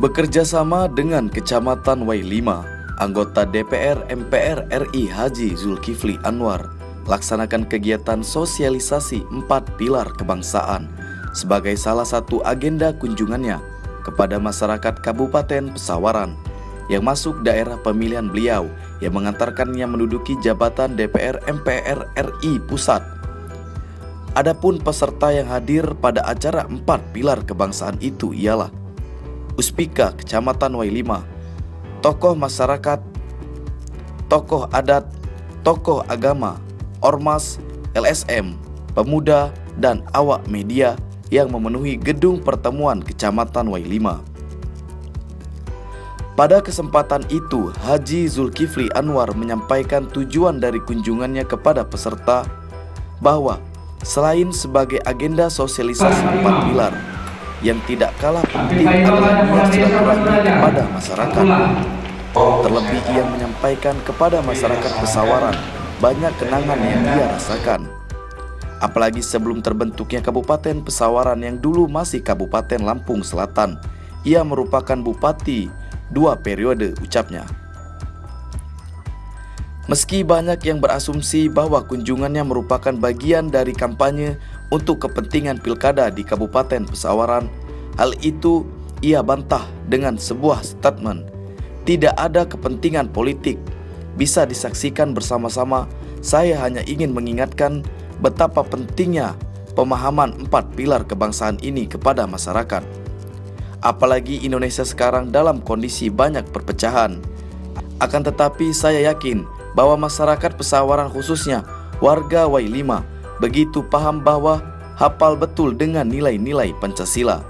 Bekerja sama dengan Kecamatan Wailima, anggota DPR MPR RI Haji Zulkifli Anwar laksanakan kegiatan sosialisasi 4 pilar kebangsaan sebagai salah satu agenda kunjungannya kepada masyarakat Kabupaten Pesawaran yang masuk daerah pemilihan beliau yang mengantarkannya menduduki jabatan DPR MPR RI Pusat. Adapun peserta yang hadir pada acara 4 pilar kebangsaan itu ialah Uspika Kecamatan Wailima, tokoh masyarakat, tokoh adat, tokoh agama, ormas, LSM, pemuda, dan awak media yang memenuhi gedung pertemuan Kecamatan Wailima. Pada kesempatan itu, Haji Zulkifli Anwar menyampaikan tujuan dari kunjungannya kepada peserta bahwa selain sebagai agenda sosialisasi 4 pilar, yang tidak kalah penting adalah niat silaturahmi kepada masyarakat. Terlebih ia menyampaikan kepada masyarakat Pesawaran banyak kenangan yang ia rasakan. Apalagi sebelum terbentuknya Kabupaten Pesawaran yang dulu masih Kabupaten Lampung Selatan, ia merupakan bupati 2 periode, ucapnya. Meski banyak yang berasumsi bahwa kunjungannya merupakan bagian dari kampanye untuk kepentingan pilkada di Kabupaten Pesawaran, hal itu ia bantah dengan sebuah statement. Tidak ada kepentingan politik, bisa disaksikan bersama-sama. Saya hanya ingin mengingatkan betapa pentingnya pemahaman 4 pilar kebangsaan ini kepada masyarakat. Apalagi Indonesia sekarang dalam kondisi banyak perpecahan. Akan tetapi saya yakin bahwa masyarakat Pesawaran khususnya warga Wailima begitu paham bahwa hafal betul dengan nilai-nilai Pancasila.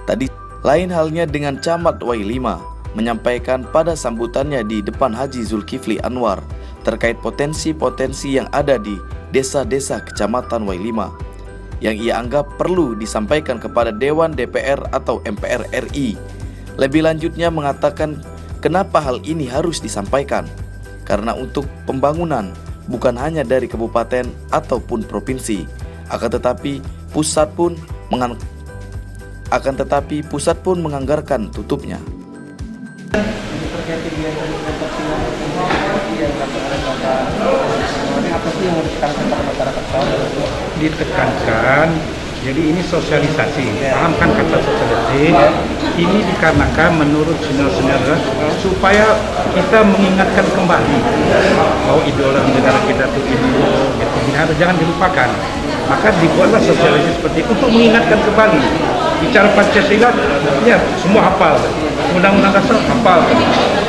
Tadi lain halnya dengan Camat Wailima menyampaikan pada sambutannya di depan Haji Zulkifli Anwar terkait potensi-potensi yang ada di desa-desa Kecamatan Wailima yang ia anggap perlu disampaikan kepada Dewan DPR atau MPR RI. Lebih lanjutnya mengatakan kenapa hal ini harus disampaikan, karena untuk pembangunan bukan hanya dari kabupaten ataupun provinsi, akan tetapi pusat pun menganggarkan tutupnya. Terkait kegiatan yang dilakukan Bapak, apa sih yang mau ditekankan kepada masyarakat Pesawaran? Ditekankan, jadi ini sosialisasi. Pahamkan kata sosialisasi. Ini dikarenakan menurut senior-senior supaya kita mengingatkan kembali bahwa idola negara kita itu gitu, jangan dilupakan. Maka dibuatlah sosialisasi seperti itu untuk mengingatkan kembali. Bicara Pancasila, ya semua hafal. Undang-undang dasar hafal.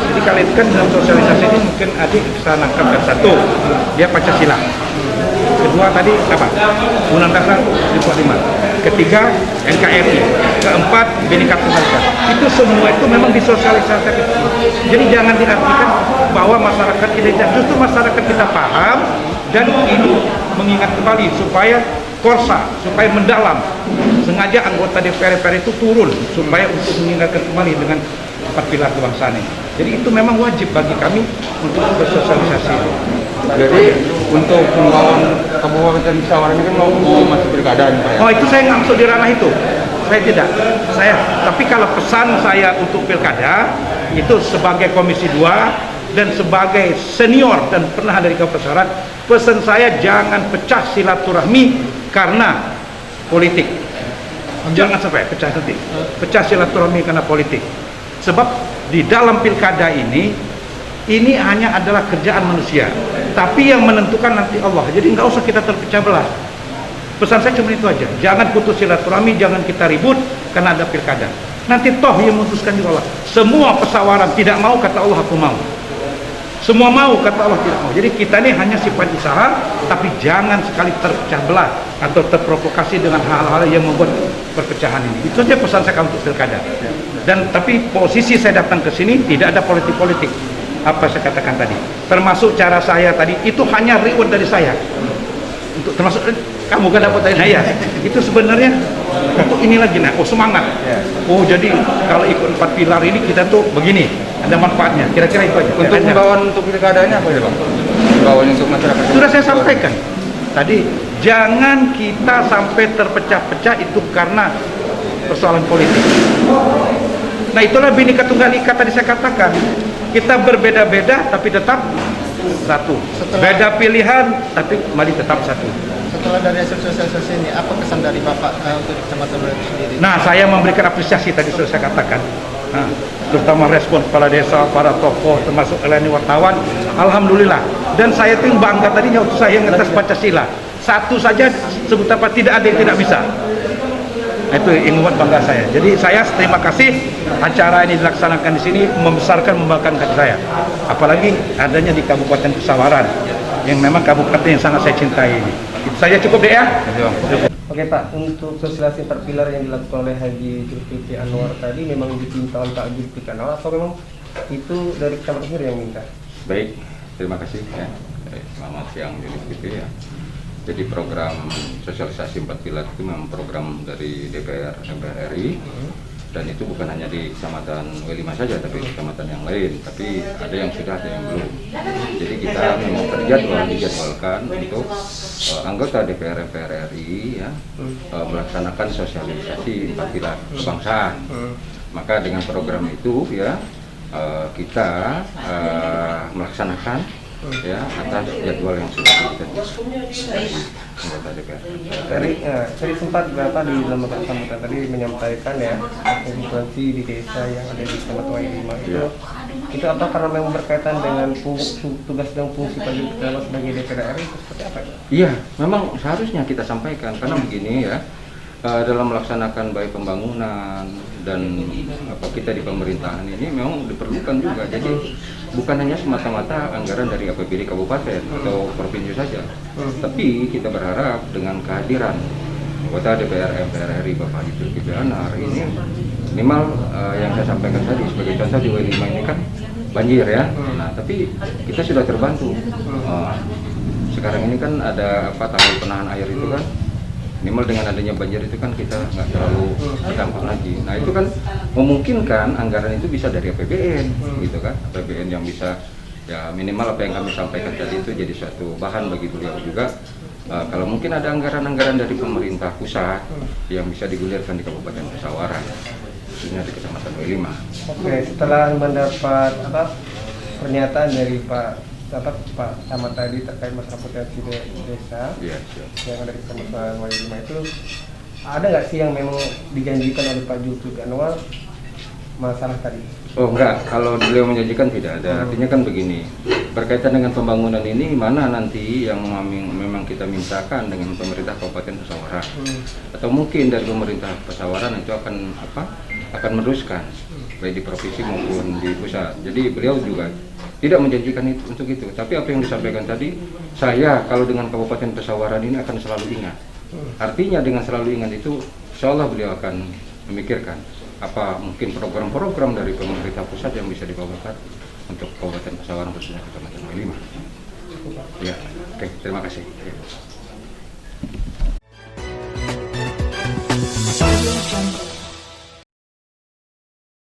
Jadi kali itu kan dalam sosialisasi ini mungkin adik bisa nangkapkan satu, dia Pancasila. Kedua tadi apa? Undang-undang dasar 45. Ketiga NKRI. Keempat Bhinneka Tunggal Ika. Itu semua itu memang disosialisasikan. Jadi jangan diartikan bahwa masyarakat kita, justru masyarakat kita paham dan ini mengingat kembali supaya korsa, supaya mendalam. Sengaja anggota DPR itu turun supaya untuk mengingatkan kembali dengan 4 pilar kebangsaan ini. Jadi itu memang wajib bagi kami untuk bersosialisasi. Jadi untuk membangun Kabupaten Pesawaran ini kan mau masuk pilkada nih Pak. Oh itu saya nggak masuk di ranah itu. Saya tidak. Tapi kalau pesan saya untuk pilkada itu sebagai Komisi 2 dan sebagai senior dan pernah dari Kabupaten Pesawaran, pesan saya jangan pecah silaturahmi karena politik. Jangan sampai pecah silaturahmi karena politik. Sebab di dalam pilkada ini hanya adalah kerjaan manusia, tapi yang menentukan nanti Allah. Jadi nggak usah kita terpecah belah. Pesan saya cuma itu aja. Jangan putus silaturahmi, jangan kita ribut karena ada pilkada. Nanti toh yang memutuskan juga Allah. Semua Pesawaran tidak mau, kata Allah aku mau. Semua mau, kata Allah tidak mau. Jadi kita ini hanya sifat usaha, tapi jangan sekali terpecah belah atau terprovokasi dengan hal-hal yang membuat perpecahan ini. Itu saja pesan saya untuk pilkada. Dan tapi posisi saya datang ke sini tidak ada politik-politik. Apa saya katakan tadi, termasuk cara saya tadi itu hanya reward dari saya. Untuk termasuk kamu kan dapat dari saya. Itu sebenarnya untuk ini lagi semangat. Oh jadi kalau ikut 4 pilar ini kita tuh begini, ada manfaatnya. Kira-kira itu aja. Untuk himbauan untuk pilkadanya apa ya Bang? Himbauan untuk masyarakat. Sudah saya sampaikan tadi, jangan kita sampai terpecah-pecah itu karena persoalan politik. Nah itulah Bhinneka Tunggal Ika tadi saya katakan, kita berbeda-beda tapi tetap satu. Beda pilihan tapi kembali tetap satu. Setelah dari hasil sosialisasi ini, apa kesan dari Bapak untuk Kecamatan Batu sendiri? Nah, saya memberikan apresiasi tadi sudah saya katakan. Nah, terutama respon kepala desa, para tokoh, termasuk lainnya wartawan. Alhamdulillah. Dan saya itu bangga tadinya untuk saya yang atas Pancasila. Satu saja sebut apa tidak ada yang tidak bisa. Itu yang membuat bangga saya. Jadi saya terima kasih acara ini dilaksanakan di sini membesarkan membanggakan hati saya. Apalagi adanya di Kabupaten Pesawaran yang memang kabupaten yang sangat saya cintai ini. Itu saja cukup deh ya. Oke Pak, untuk sosialisasi terpilar yang dilakukan oleh Haji Zulkifli Anwar tadi memang diminta oleh Pak Zulkifli Anwar atau memang itu dari kecamatan sendiri yang minta? Baik, terima kasih ya. Selamat siang Zulkifli ya. Jadi program sosialisasi 4 pilar itu memang program dari DPR MPR RI dan itu bukan hanya di Kecamatan W5 saja tapi kecamatan yang lain, tapi ada yang sudah ada yang belum. Jadi kita memang dijadwalkan untuk anggota DPR MPR RI ya melaksanakan sosialisasi 4 pilar kebangsaan. Maka dengan program itu ya kita melaksanakan ya atas jadwal yang sudah ditentukan anggota DPR. Tadi sempat berapa di dalam sambutan tadi menyampaikan ya konstitusi di desa yang ada di Kecamatan W5 itu apa karena memang berkaitan dengan tugas dan fungsi Pak Zulkifli Anwar sebagai DPR RI seperti apa ya? Iya, memang seharusnya kita sampaikan karena begini ya. Dalam melaksanakan baik pembangunan dan kita di pemerintahan ini memang diperlukan juga. Jadi bukan hanya semata-mata anggaran dari APBD kabupaten atau provinsi saja, tapi kita berharap dengan kehadiran anggota DPR MPR RI Bapak Haji Zulkifli Anwar ini minimal yang saya sampaikan tadi sebagai contoh di W5 ini kan banjir ya. Nah tapi kita sudah terbantu. Sekarang ini kan ada tanggul penahan air itu kan. Minimal dengan adanya banjir itu kan kita nggak terlalu terdampak lagi. Nah itu kan memungkinkan anggaran itu bisa dari APBN, gitu kan? APBN yang bisa ya minimal apa yang kami sampaikan tadi itu jadi suatu bahan bagi beliau juga. Kalau mungkin ada anggaran-anggaran dari pemerintah pusat yang bisa digulirkan di Kabupaten Pesawaran, khususnya di Kecamatan W5. Oke, setelah mendapat pernyataan dari Pak Camat tadi terkait masalah potensi desa yang ada di Kecamatan W5 itu, ada nggak sih yang memang dijanjikan oleh Pak Zulkifli Anwar masalah tadi? Oh enggak, kalau beliau menjanjikan tidak ada. Artinya kan begini, berkaitan dengan pembangunan ini mana nanti yang memang kita mintakan dengan pemerintah Kabupaten Pesawaran atau mungkin dari pemerintah Pesawaran itu akan meneruskan baik di provinsi maupun di pusat. Jadi beliau juga tidak menjanjikan itu untuk itu. Tapi apa yang disampaikan tadi, saya kalau dengan Kabupaten Pesawaran ini akan selalu ingat. Artinya dengan selalu ingat itu, insya Allah beliau akan memikirkan apa mungkin program-program dari pemerintah pusat yang bisa dibawakan untuk Kabupaten Pesawaran khususnya Kecamatan W5. Ya, oke, terima kasih.